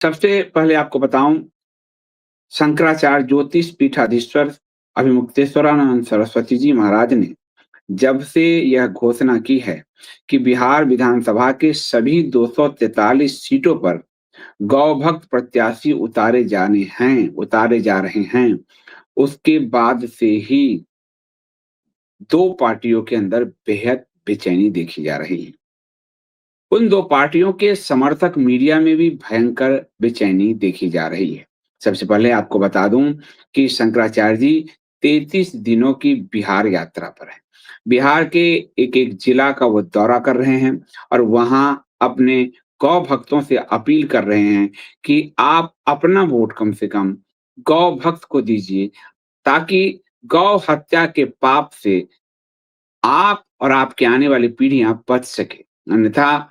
सबसे पहले आपको बताऊँ शंकराचार्य ज्योतिष पीठाधीश्वर अभिमुक्तेश्वरानंद सरस्वती जी महाराज ने जब से यह घोषणा की है कि बिहार विधानसभा के सभी 243 सीटों पर गौ भक्त प्रत्याशी उतारे जा रहे हैं, उसके बाद से ही 2 पार्टियों के अंदर बेहद बेचैनी देखी जा रही है। उन 2 पार्टियों के समर्थक मीडिया में भी भयंकर बेचैनी देखी जा रही है। सबसे पहले आपको बता दूं कि शंकराचार्य जी 33 दिनों की बिहार यात्रा पर हैं। बिहार के एक-एक जिला का वो दौरा कर रहे हैं और वहाँ अपने गौ भक्तों से अपील कर रहे हैं कि आप अपना वोट कम से कम गौ भक्त को दीजिए ताकि गौ हत्या के पाप से आप और आपकी आने वाली पीढ़ियाँ बच सकें। अन्यथा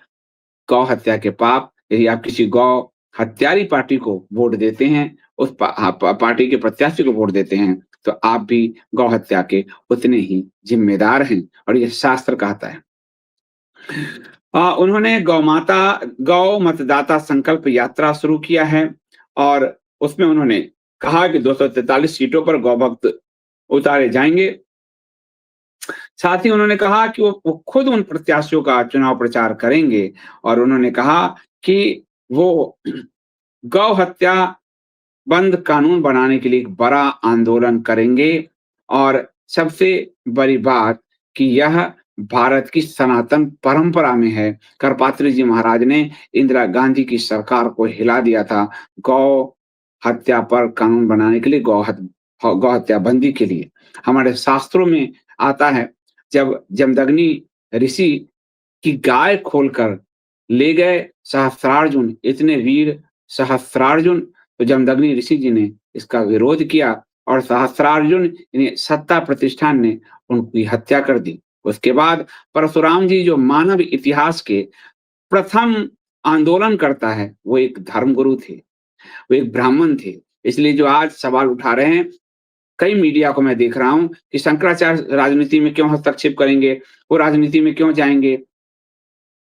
गौ हत्या के पाप यदि आप किसी गौ हत्यारी पार्टी को वोट देते हैं, उस पार्टी के प्रत्याशी को वोट देते हैं, तो आप भी गौ हत्या के उतने ही ज़िम्मेदार हैं और ये शास्त्र कहता है। उन्होंने गौ मतदाता संकल्प यात्रा शुरू किया है और उसमें उन्होंने कहा कि 243 सीटों पर गौ भक्त उतारे जाएँगे। साथ ही उन्होंने कहा कि वो खुद उन प्रत्याशियों का चुनाव प्रचार करेंगे और उन्होंने कहा कि वो गौ हत्या बंद कानून बनाने के लिए एक बड़ा आंदोलन करेंगे और सबसे बड़ी बात कि यह भारत की सनातन परंपरा में है। करपात्री जी महाराज ने इंदिरा गांधी की सरकार को हिला दिया था गौ हत्या पर कानून बनाने के लिए, गौ हत्या बंदी के लिए। हमारे शास्त्रों में आता है जब जमदग्नि ऋषि की गाय खोलकर ले गए सहस्त्रार्जुन, इतने वीर सहस्त्रार्जुन, तो जमदग्नि ऋषि जी ने इसका विरोध किया और सहस्त्रार्जुन यानी सत्ता प्रतिष्ठान ने उनकी हत्या कर दी। उसके बाद परशुराम जी जो मानव इतिहास के प्रथम आंदोलनकर्ता है, वो एक धर्मगुरु थे, वो एक ब्राह्मण थे। इसलिए जो आज सवाल उठा रहे हैं, कई मीडिया को मैं देख रहा हूँ कि शंकराचार्य राजनीति में क्यों हस्तक्षेप करेंगे, वो राजनीति में क्यों जाएँगे?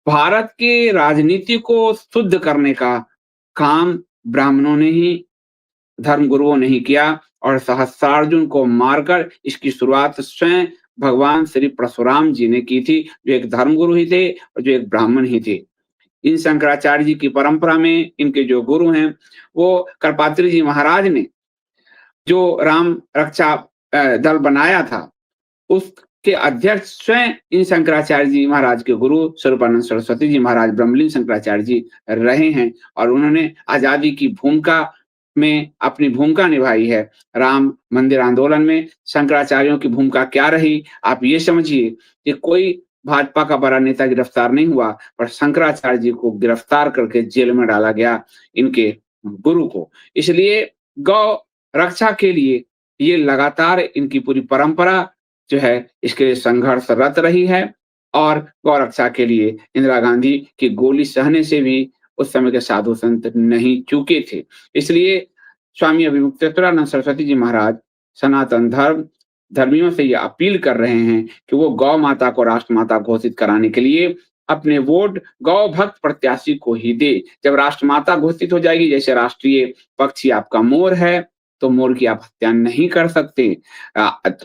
भारत की राजनीति को शुद्ध करने का काम ब्राह्मणों ने ही, धर्मगुरुओं ने ही किया और सहस्त्रार्जुन को मारकर इसकी शुरुआत स्वयं भगवान श्री परशुराम जी ने की थी, जो एक धर्मगुरु ही थे और जो एक ब्राह्मण ही थे। इन शंकराचार्य जी की परंपरा में इनके जो गुरु हैं, वो करपात्री जी महाराज ने जो राम रक्षा दल बनाया था, उसके अध्यक्ष स्वयं इन शंकराचार्य जी महाराज के गुरु स्वरूपानंद सरस्वती जी महाराज ब्रह्मलीन शंकराचार्य जी रहे हैं और उन्होंने आज़ादी की भूमिका में अपनी भूमिका निभाई है। राम मंदिर आंदोलन में शंकराचार्यों की भूमिका क्या रही? आप ये समझिए कि कोई भाजपा का बड़ा नेता गिरफ्तार नहीं हुआ, पर शंकराचार्य जी को गिरफ्तार करके जेल में डाला गया, इनके गुरु को। इसलिए गौ रक्षा के लिए ये लगातार इनकी पूरी परंपरा जो है इसके लिए संघर्षरत रही है और गौ रक्षा के लिए इंदिरा गांधी की गोली सहने से भी उस समय के साधु संत नहीं चूके थे। इसलिए स्वामी अभिमुक्तेश्वरानंद सरस्वती जी महाराज सनातन धर्मियों से ये अपील कर रहे हैं कि वो गौ माता को राष्ट्रमाता घोषित कराने के लिए अपने वोट गौ भक्त प्रत्याशी को ही दे। जब राष्ट्रमाता घोषित हो जाएगी, जैसे राष्ट्रीय पक्षी आपका मोर है, तो मोर की आप हत्या नहीं कर सकते।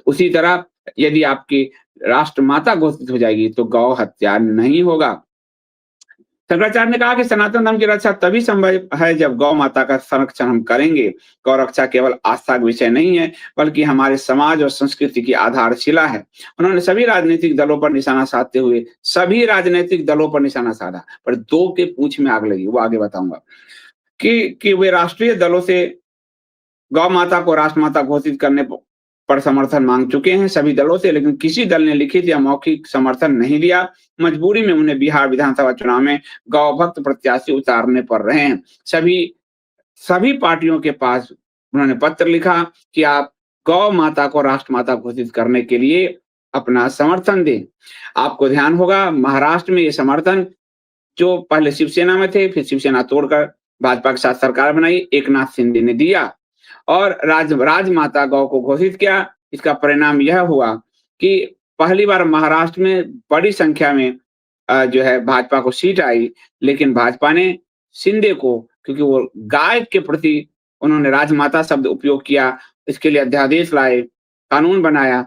उसी तरह यदि आपकी राष्ट्रमाता घोषित हो जाएगी तो गौ हत्या नहीं होगा। शंकराचार्य ने कहा कि सनातन धर्म की रक्षा तभी संभव है जब गौ माता का संरक्षण हम करेंगे। गौ रक्षा केवल आस्था का विषय नहीं है, बल्कि हमारे समाज और संस्कृति की आधारशिला है। उन्होंने सभी राजनीतिक दलों पर निशाना साधते हुए सभी राजनीतिक दलों पर निशाना साधा, पर 2 के पूंछ में आग लगी, वो आगे बताऊंगा कि वे राष्ट्रीय दलों से गौ माता को राष्ट्रमाता घोषित करने पर समर्थन मांग चुके हैं सभी दलों से, लेकिन किसी दल ने लिखित या मौखिक समर्थन नहीं दिया। मजबूरी में उन्हें बिहार विधानसभा चुनाव में गौ भक्त प्रत्याशी उतारने पड़ रहे हैं। सभी सभी पार्टियों के पास उन्होंने पत्र लिखा कि आप गौ माता को राष्ट्रमाता घोषित करने के लिए अपना समर्थन दें। आपको ध्यान होगा महाराष्ट्र में ये समर्थन जो पहले शिवसेना में थे, फिर शिवसेना तोड़कर भाजपा के साथ सरकार बनाई, एकनाथ शिंदे ने दिया और राजमाता गौ को घोषित किया। इसका परिणाम यह हुआ कि पहली बार महाराष्ट्र में बड़ी संख्या में जो है भाजपा को सीट आई, लेकिन भाजपा ने शिंदे को क्योंकि वो गाय के प्रति उन्होंने राजमाता शब्द उपयोग किया, इसके लिए अध्यादेश लाए, कानून बनाया।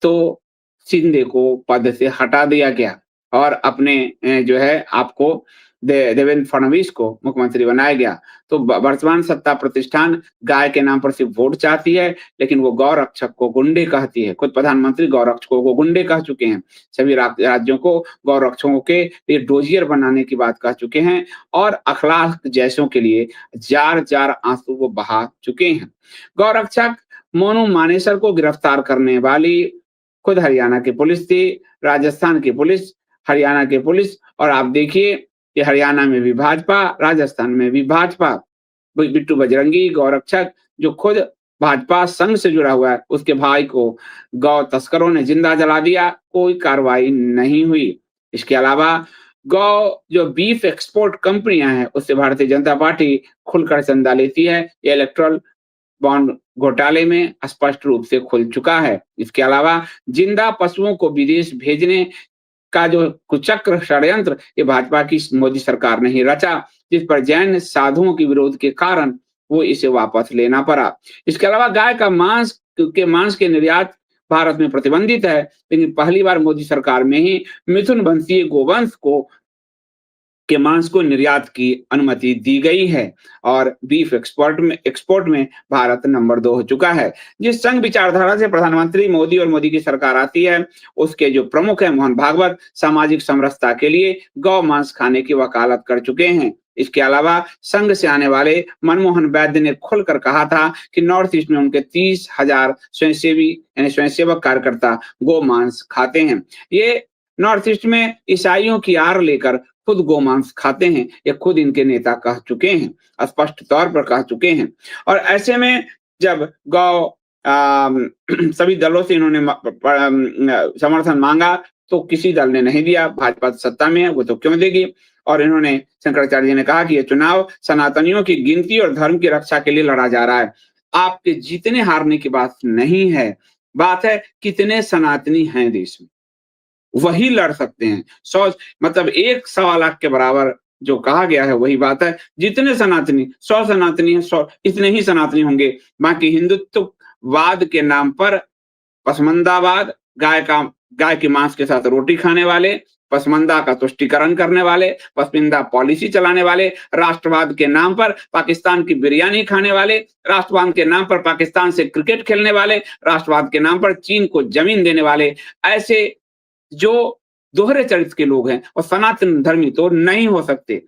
तो शिंदे को पद से हटा दिया गया और अपने जो है आपको देवेंद्र फडणवीस को मुख्यमंत्री बनाया गया। तो वर्तमान सत्ता प्रतिष्ठान गाय के नाम पर सिर्फ वोट चाहती है, लेकिन वो गौ रक्षक को गुंडे कहती है। खुद प्रधानमंत्री गौ रक्षकों को गुंडे कह चुके हैं। सभी राज्यों को गौ रक्षकों के लिए डोजियर बनाने की बात कह चुके हैं और अखलाक जैसों के लिए जार-जार आंसू वो बहा चुके हैं। गौ रक्षक मोनू मानेसर को गिरफ्तार करने वाली खुद हरियाणा की पुलिस थी, राजस्थान की पुलिस, हरियाणा की पुलिस और आप देखिए कि हरियाणा में भी भाजपा, राजस्थान में भी भाजपा। बिट्टू बजरंगी गौरक्षक जो खुद भाजपा संघ से जुड़ा हुआ है, उसके भाई को गौ तस्करों ने जिंदा जला दिया, कोई कार्रवाई नहीं हुई। इसके अलावा गौ जो बीफ एक्सपोर्ट कंपनियां हैं, उससे भारतीय जनता पार्टी खुलकर चंदा लेती है। ये इलेक्ट्रल बॉन्ड घोटाले में स्पष्ट रूप से खुल चुका है। इसके अलावा जिंदा पशुओं को विदेश भेजने का जो कुचक्र षड्यंत्र ये भाजपा की मोदी सरकार ने ही रचा, जिस पर जैन साधुओं के विरोध के कारण वो इसे वापस लेना पड़ा। इसके अलावा गाय का मांस के निर्यात भारत में प्रतिबंधित है, लेकिन पहली बार मोदी सरकार में ही मिथुन वंशीय गोवंश को के मांस को निर्यात की अनुमति दी गई है और बीफ एक्सपोर्ट में भारत नंबर 2 हो चुका है। जिस संघ विचारधारा से प्रधानमंत्री मोदी और मोदी की सरकार आती है, उसके जो प्रमुख है मोहन भागवत सामाजिक समरसता के लिए गौ मांस खाने की वकालत कर चुके हैं। इसके अलावा संघ से आने वाले मनमोहन वैद्य ने खुलकर कहा था कि नॉर्थ ईस्ट में उनके 30,000 स्वयंसेवी यानी स्वयंसेवक कार्यकर्ता गौ मांस खाते हैं। ये नॉर्थ ईस्ट में ईसाइयों की आड़ लेकर खुद गोमांस खाते हैं, ये खुद इनके नेता कह चुके हैं, स्पष्ट तौर पर कह चुके हैं। और ऐसे में जब गौ सभी दलों से इन्होंने समर्थन मांगा तो किसी दल ने नहीं दिया। भाजपा सत्ता में है, वो तो क्यों देगी। और इन्होंने शंकराचार्य जी ने कहा कि ये चुनाव सनातनियों की गिनती और धर्म की रक्षा के लिए लड़ा जा रहा है। आपके जीतने हारने की बात नहीं है, बात है कितने सनातनी हैं देश में, वही लड़ सकते हैं। 100 मतलब 1 सवा लाख के बराबर जो कहा गया है वही बात है। जितने सनातनी 100 सनातनी है, 100 इतने ही सनातनी होंगे। बाकी हिंदुत्ववाद के नाम पर पसमंदावाद, गाय के मांस के साथ रोटी खाने वाले, पसमंदा का तुष्टीकरण करने वाले, पसमिंदा पॉलिसी चलाने वाले, राष्ट्रवाद के नाम पर पाकिस्तान की बिरयानी खाने वाले, राष्ट्रवाद के नाम पर पाकिस्तान से क्रिकेट खेलने वाले, राष्ट्रवाद के नाम पर चीन को जमीन देने वाले, ऐसे जो दोहरे चरित्र के लोग हैं और सनातन धर्मी तो नहीं हो सकते।